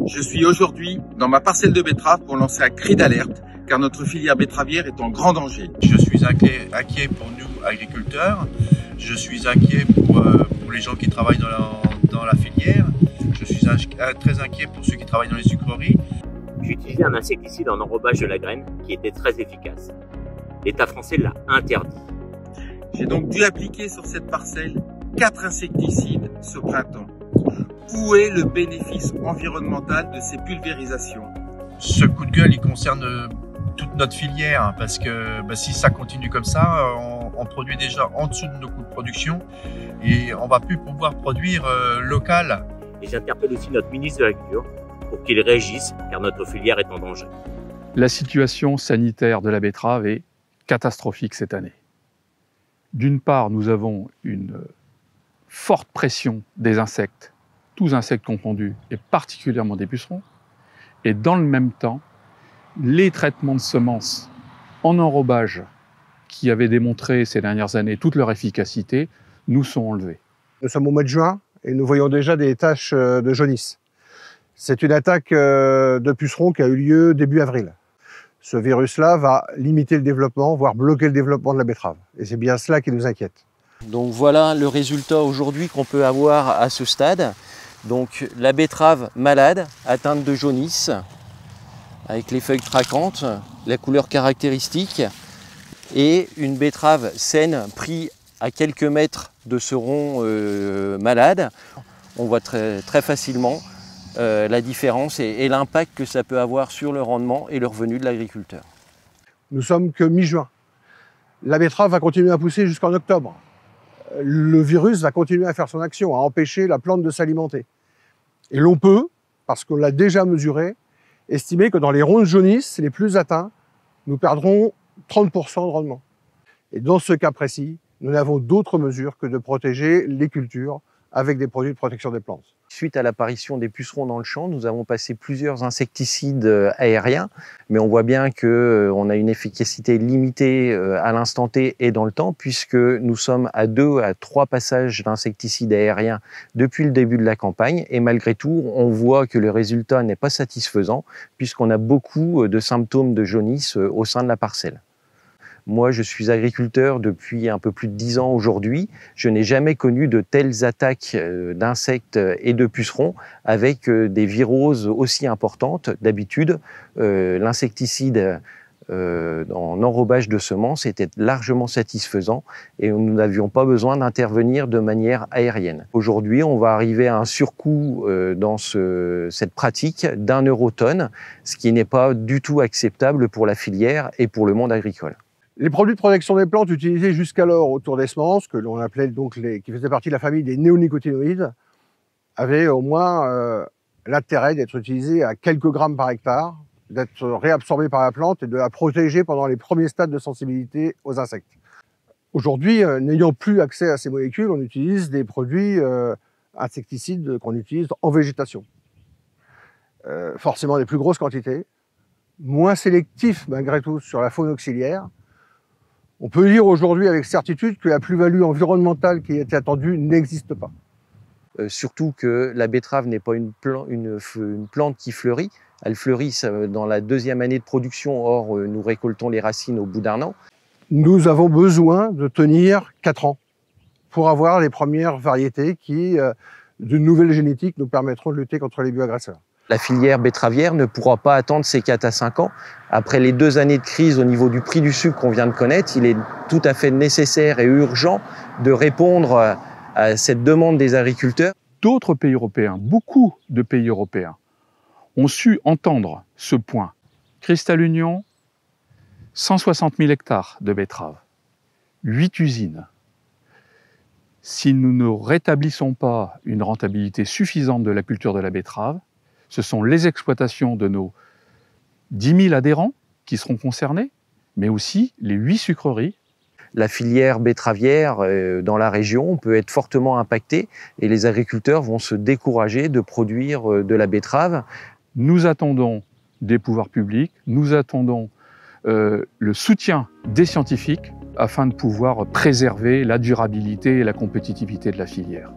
Je suis aujourd'hui dans ma parcelle de betteraves pour lancer un cri d'alerte car notre filière betteravière est en grand danger. Je suis inquiet pour nous agriculteurs, je suis inquiet pour les gens qui travaillent dans la filière, je suis très inquiet pour ceux qui travaillent dans les sucreries. J'ai utilisé un insecticide en enrobage de la graine qui était très efficace. L'État français l'a interdit. J'ai donc dû appliquer sur cette parcelle 4 insecticides ce printemps. Où est le bénéfice environnemental de ces pulvérisations? Ce coup de gueule, il concerne toute notre filière, hein, parce que si ça continue comme ça, on produit déjà en dessous de nos coûts de production et on va plus pouvoir produire local. Et j'interpelle aussi notre ministre de l'Agriculture pour qu'il réagisse, car notre filière est en danger. La situation sanitaire de la betterave est catastrophique cette année. D'une part, nous avons une forte pression des insectes, tous insectes confondus, et particulièrement des pucerons. Et dans le même temps, les traitements de semences en enrobage qui avaient démontré ces dernières années toute leur efficacité nous sont enlevés. Nous sommes au mois de juin et nous voyons déjà des taches de jaunisse. C'est une attaque de pucerons qui a eu lieu début avril. Ce virus-là va limiter le développement, voire bloquer le développement de la betterave. Et c'est bien cela qui nous inquiète. Donc voilà le résultat aujourd'hui qu'on peut avoir à ce stade. Donc la betterave malade, atteinte de jaunisse, avec les feuilles craquantes, la couleur caractéristique, et une betterave saine prise à quelques mètres de ce rond malade. On voit très facilement la différence et l'impact que ça peut avoir sur le rendement et le revenu de l'agriculteur. Nous sommes que mi-juin. La betterave va continuer à pousser jusqu'en octobre. Le virus va continuer à faire son action, à empêcher la plante de s'alimenter. Et l'on peut, parce qu'on l'a déjà mesuré, estimer que dans les ronds de jaunisse les plus atteints, nous perdrons 30% de rendement. Et dans ce cas précis, nous n'avons d'autre mesure que de protéger les cultures avec des produits de protection des plantes. Suite à l'apparition des pucerons dans le champ, nous avons passé plusieurs insecticides aériens, mais on voit bien qu'on a une efficacité limitée à l'instant T et dans le temps, puisque nous sommes à 2 à 3 passages d'insecticides aériens depuis le début de la campagne, et malgré tout, on voit que le résultat n'est pas satisfaisant, puisqu'on a beaucoup de symptômes de jaunisse au sein de la parcelle. Moi, je suis agriculteur depuis un peu plus de 10 ans aujourd'hui. Je n'ai jamais connu de telles attaques d'insectes et de pucerons avec des viroses aussi importantes. D'habitude, l'insecticide en enrobage de semences était largement satisfaisant et nous n'avions pas besoin d'intervenir de manière aérienne. Aujourd'hui, on va arriver à un surcoût dans cette pratique d'1 €/tonne, ce qui n'est pas du tout acceptable pour la filière et pour le monde agricole. Les produits de protection des plantes utilisés jusqu'alors autour des semences, que l'on appelait donc qui faisaient partie de la famille des néonicotinoïdes, avaient au moins l'intérêt d'être utilisés à quelques grammes par hectare, d'être réabsorbés par la plante et de la protéger pendant les premiers stades de sensibilité aux insectes. Aujourd'hui, n'ayant plus accès à ces molécules, on utilise des produits insecticides qu'on utilise en végétation. Forcément des plus grosses quantités, moins sélectifs malgré tout sur la faune auxiliaire. On peut dire aujourd'hui avec certitude que la plus-value environnementale qui était attendue n'existe pas. Surtout que la betterave n'est pas une plante qui fleurit. Elle fleurit dans la 2e année de production, or nous récoltons les racines au bout d'1 an. Nous avons besoin de tenir 4 ans pour avoir les premières variétés qui, d'une nouvelle génétique, nous permettront de lutter contre les bioagresseurs. La filière betteravière ne pourra pas attendre ces 4 à 5 ans. Après les 2 années de crise au niveau du prix du sucre qu'on vient de connaître, il est tout à fait nécessaire et urgent de répondre à cette demande des agriculteurs. D'autres pays européens, beaucoup de pays européens, ont su entendre ce point. Cristal Union, 160 000 hectares de betteraves, 8 usines. Si nous ne rétablissons pas une rentabilité suffisante de la culture de la betterave, ce sont les exploitations de nos 10 000 adhérents qui seront concernés, mais aussi les 8 sucreries. La filière betteravière dans la région peut être fortement impactée et les agriculteurs vont se décourager de produire de la betterave. Nous attendons des pouvoirs publics, nous attendons le soutien des scientifiques afin de pouvoir préserver la durabilité et la compétitivité de la filière.